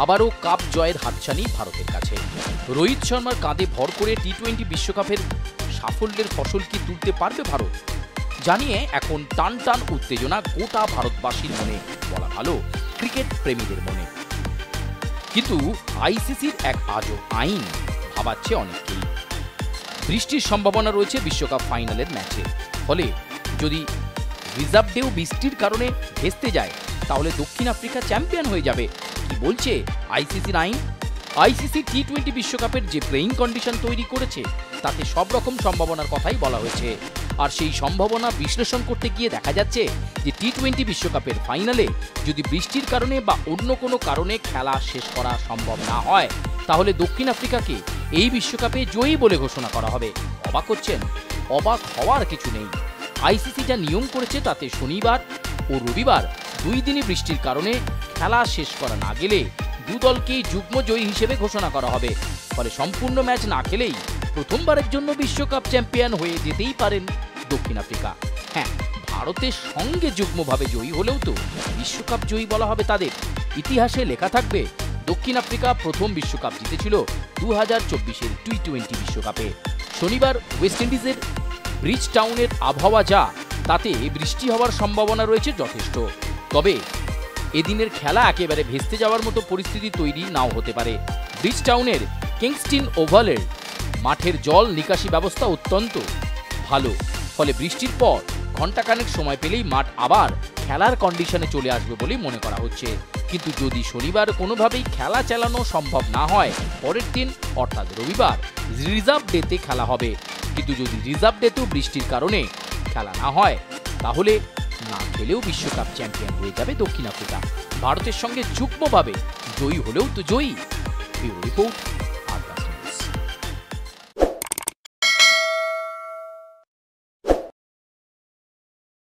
আবারও কাপ জয়ের হাতছানি ভারতের কাছে। রোহিত শর্মার কাঁধে ভর করে টি-20 বিশ্বকাপের সাফল্যের ফসল কি তুলতে পারবে ভারত? জানিয়ে এখন টান টান উত্তেজনা গোটা ভারতবাসীর মনে, বলা ভালো ক্রিকেট প্রেমীদের মনে। কিন্তু আইসিসির এক আজব আইন ভাবাচ্ছে অনেককেই। বৃষ্টির সম্ভাবনা রয়েছে বিশ্বকাপ ফাইনালের ম্যাচে, ফলে যদি রিজার্ভ ডেও বৃষ্টির কারণে ভেস্তে যায় তাহলে দক্ষিণ আফ্রিকা চ্যাম্পিয়ন হয়ে যাবে। কি বলছে আইসিসির আইন? আইসিসি টি-20 বিশ্বকাপের যে প্লেইং কন্ডিশন তৈরি করেছে তাতে সব রকম সম্ভাবনার কথাই বলা হয়েছে। আর সেই সম্ভাবনা বিশ্লেষণ করতে গিয়ে দেখা যাচ্ছে যে টি-20 বিশ্বকাপের ফাইনালে যদি বৃষ্টির কারণে বা অন্য কোনো কারণে খেলা শেষ করা সম্ভব না হয় তাহলে দক্ষিণ আফ্রিকাকে এই বিশ্বকাপে জয়ী বলে ঘোষণা করা হবে। অবাক হচ্ছেন? অবাক হওয়ার কিছু নেই। আইসিসি যা নিয়ম করেছে তাতে শনিবার ও রবিবার 2 দিনই বৃষ্টির কারণে খেলা শেষ করা না গেলে দু দলকেই যুগ্ম জয়ী হিসেবে ঘোষণা করা হবে। ফলে সম্পূর্ণ ম্যাচ না খেলেই প্রথমবারের জন্য বিশ্বকাপ চ্যাম্পিয়ন হয়ে যেতেই পারেন দক্ষিণ আফ্রিকা। হ্যাঁ, ভারতের সঙ্গে যুগ্মভাবে জয়ী হলেও তো বিশ্বকাপ জয়ী বলা হবে তাদের। ইতিহাসে লেখা থাকবে দক্ষিণ আফ্রিকা প্রথম বিশ্বকাপ জিতেছিল 2024-এর টি-20 বিশ্বকাপে। শনিবার ওয়েস্ট ইন্ডিজের ব্রিজ টাউনের আবহাওয়া যা, তাতে বৃষ্টি হওয়ার সম্ভাবনা রয়েছে যথেষ্ট। তবে এদিনের খেলা একেবারে ভেস্তে যাওয়ার মতো পরিস্থিতি তৈরি নাও হতে পারে। ব্রিজ টাউনের কিংস্টন ওভালের মাঠের জল নিকাশি ব্যবস্থা অত্যন্ত ভালো, ফলে বৃষ্টির পর ঘণ্টাখানেক সময় পেলেই মাঠ আবার খেলার কন্ডিশনে চলে আসবে বলেই মনে করা হচ্ছে। কিন্তু যদি শনিবার কোনোভাবেই খেলা চালানো সম্ভব না হয়, পরের দিন অর্থাৎ রবিবার রিজার্ভ ডেতে খেলা হবে। কিন্তু যদি রিজার্ভ ডেতেও বৃষ্টির কারণে খেলা না হয় তাহলে না খেলেও বিশ্বকাপ চ্যাম্পিয়ন হয়ে যাবে দক্ষিণ আফ্রিকা। ভারতের সঙ্গে যুগ্মভাবে জয়ী হলেও তো জয়ী। Bureau report.